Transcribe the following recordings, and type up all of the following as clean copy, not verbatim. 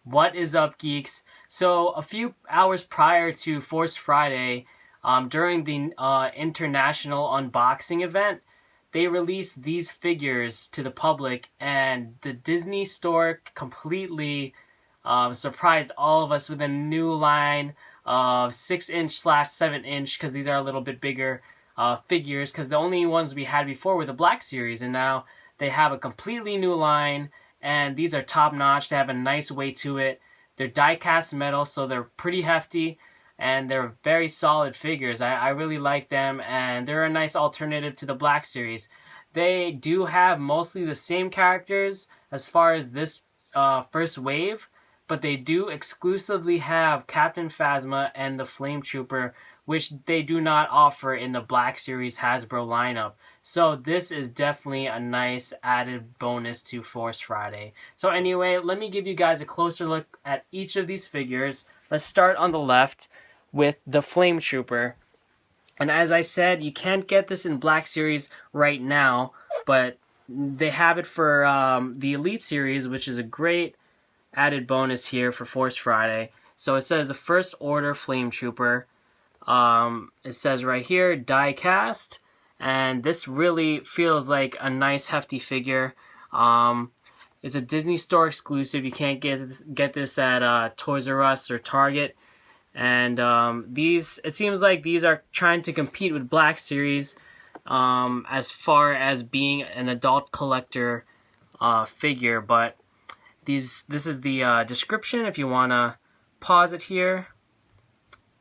What is up, geeks? So, a few hours prior to Force Friday, during the international unboxing event, they released these figures to the public, and the Disney store completely surprised all of us with a new line of 6" / 7" because these are a little bit bigger figures, because the only ones we had before were the Black Series, and now they have a completely new line. And these are top notch. They have a nice weight to it. They're die cast metal, so they're pretty hefty, and they're very solid figures. I really like them, and they're a nice alternative to the Black Series. They do have mostly the same characters as far as this first wave, but they do exclusively have Captain Phasma and the Flametrooper, which they do not offer in the Black Series Hasbro lineup. So this is definitely a nice added bonus to Force Friday. So anyway, let me give you guys a closer look at each of these figures. Let's start on the left with the Flametrooper. And as I said, you can't get this in Black Series right now, but they have it for the Elite Series, which is a great added bonus here for Force Friday. So it says the First Order Flametrooper. It says right here, die cast. And this really feels like a nice hefty figure. It's a Disney Store exclusive. You can't get this at Toys R Us or Target. And it seems like these are trying to compete with Black Series as far as being an adult collector figure. But this is the description if you want to pause it here.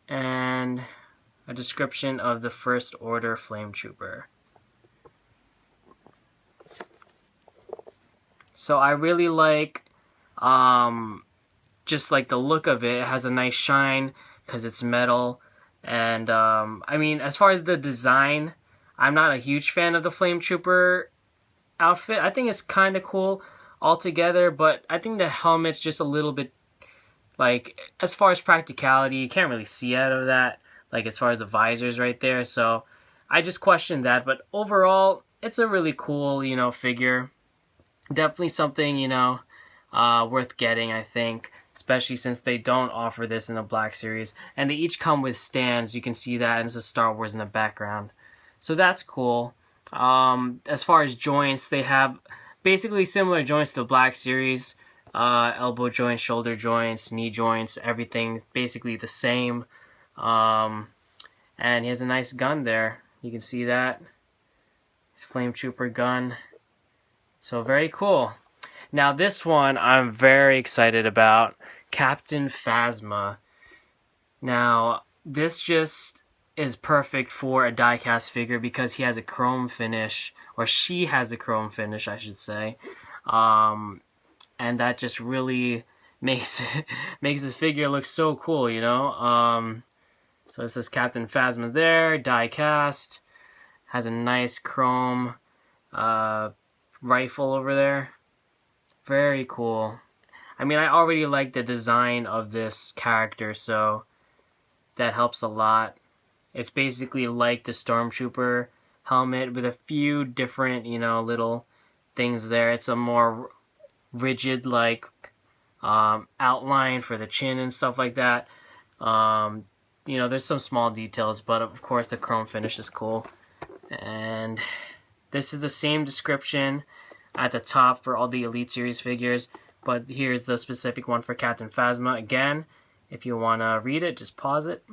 And a description of the First Order Flametrooper. So I really like just like the look of it. It has a nice shine because it's metal. And I mean, as far as the design, I'm not a huge fan of the Flametrooper outfit. I think it's kind of cool altogether, but I think the helmet's just a little bit, like, as far as practicality, you can't really see out of that, like as far as the visors right there. So I just questioned that, but overall, it's a really cool, figure. Definitely something, worth getting, I think, especially since they don't offer this in the Black Series. And they each come with stands. You can see that, and it's a Star Wars in the background. So that's cool. As far as joints, they have basically similar joints to the Black Series. Elbow joints, shoulder joints, knee joints, everything basically the same. And he has a nice gun there. You can see that. His Flametrooper gun. So very cool. Now this one I'm very excited about. Captain Phasma. Now this just is perfect for a die-cast figure because he has a chrome finish. Or she has a chrome finish, I should say. And that just really makes the figure look so cool, So it says Captain Phasma there, die cast, has a nice chrome rifle over there. Very cool. I mean, I already like the design of this character, so that helps a lot. It's basically like the Stormtrooper helmet with a few different, little things there. It's a more rigid, like, outline for the chin and stuff like that. There's some small details, but of course the chrome finish is cool. And this is the same description at the top for all the Elite Series figures, but here's the specific one for Captain Phasma. Again, if you want to read it, just pause it.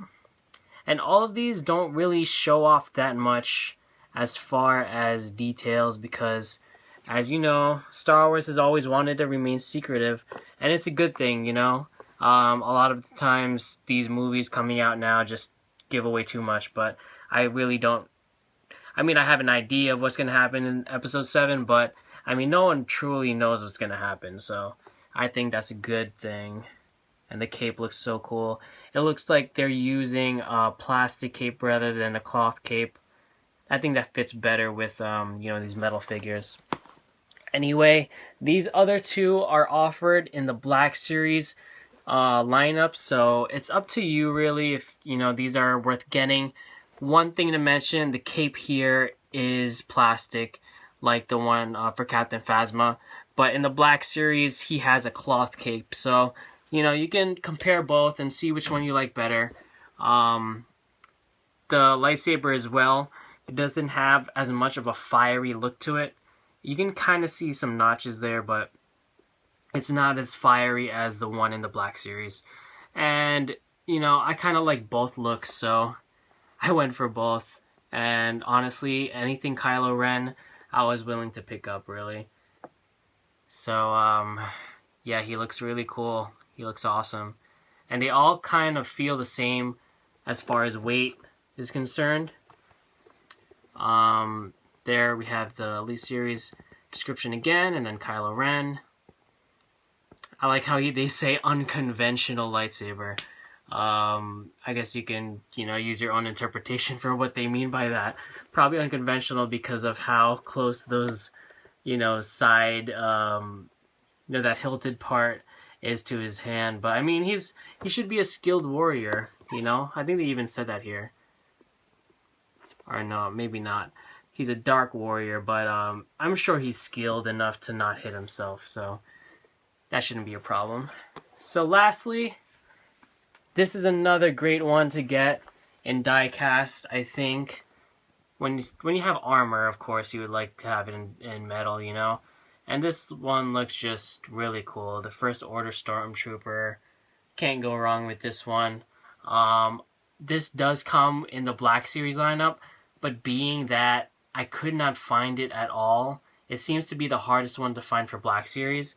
And all of these don't really show off that much as far as details because, as you know, Star Wars has always wanted to remain secretive, and it's a good thing, A lot of the times these movies coming out now just give away too much, but I really don't. I mean, I have an idea of what's going to happen in Episode 7, but, I mean, no one truly knows what's going to happen, so I think that's a good thing. And the cape looks so cool. It looks like they're using a plastic cape rather than a cloth cape. I think that fits better with, these metal figures. Anyway, these other two are offered in the Black Series lineup, so it's up to you really if these are worth getting. One thing to mention, the cape here is plastic like the one for Captain Phasma, but in the Black Series he has a cloth cape, so you know, you can compare both and see which one you like better. The lightsaber as well, it doesn't have as much of a fiery look to it. You can kind of see some notches there, but it's not as fiery as the one in the Black Series. And, you know, I kind of like both looks, so I went for both. And honestly, anything Kylo Ren, I was willing to pick up, really. So, yeah, he looks really cool. He looks awesome. And they all kind of feel the same as far as weight is concerned. There we have the Elite Series description again, and then Kylo Ren. I like how they say unconventional lightsaber. I guess you can, you know, use your own interpretation for what they mean by that. Probably unconventional because of how close those, you know, side, you know, that hilted part is to his hand. But I mean, he should be a skilled warrior, you know. I think they even said that here. Or no, maybe not. He's a dark warrior, but I'm sure he's skilled enough to not hit himself, so that shouldn't be a problem. So lastly, this is another great one to get in die-cast, I think. When you have armor, of course, you would like to have it in metal, you know? And this one looks just really cool. The First Order Stormtrooper. Can't go wrong with this one. This does come in the Black Series lineup, but being that I could not find it at all, it seems to be the hardest one to find for Black Series.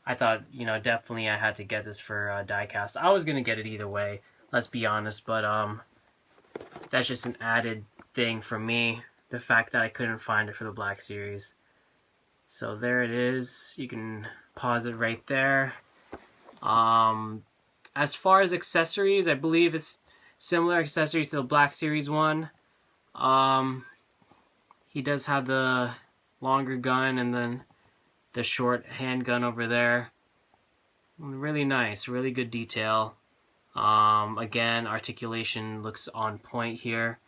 I thought, you know, definitely I had to get this for diecast. I was going to get it either way, let's be honest, but that's just an added thing for me, the fact that I couldn't find it for the Black Series. So there it is. You can pause it right there. As far as accessories, I believe it's similar accessories to the Black Series one. He does have the longer gun and then the short handgun over there. Really nice, really good detail. Again, articulation looks on point here.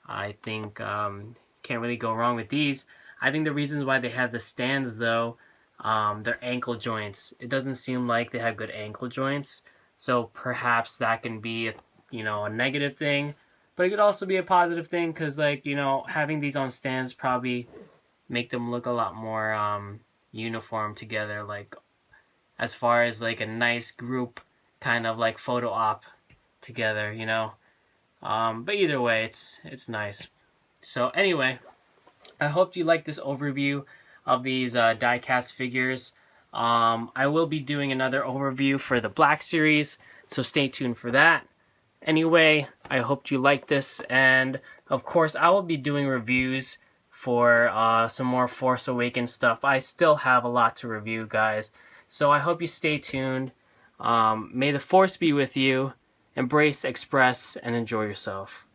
I think can't really go wrong with these. I think the reasons why they have the stands though, their ankle joints. It doesn't seem like they have good ankle joints, so perhaps that can be, you know, a negative thing. But it could also be a positive thing because, like, you know, having these on stands probably make them look a lot more uniform together, like as far as like a nice group kind of like photo op together, you know. But either way, it's nice. So anyway, I hope you like this overview of these die-cast figures. I will be doing another overview for the Black Series, so stay tuned for that. Anyway, I hope you like this, and of course I will be doing reviews for some more Force Awakens stuff. I still have a lot to review, guys, so I hope you stay tuned. May the Force be with you. Embrace, express, and enjoy yourself.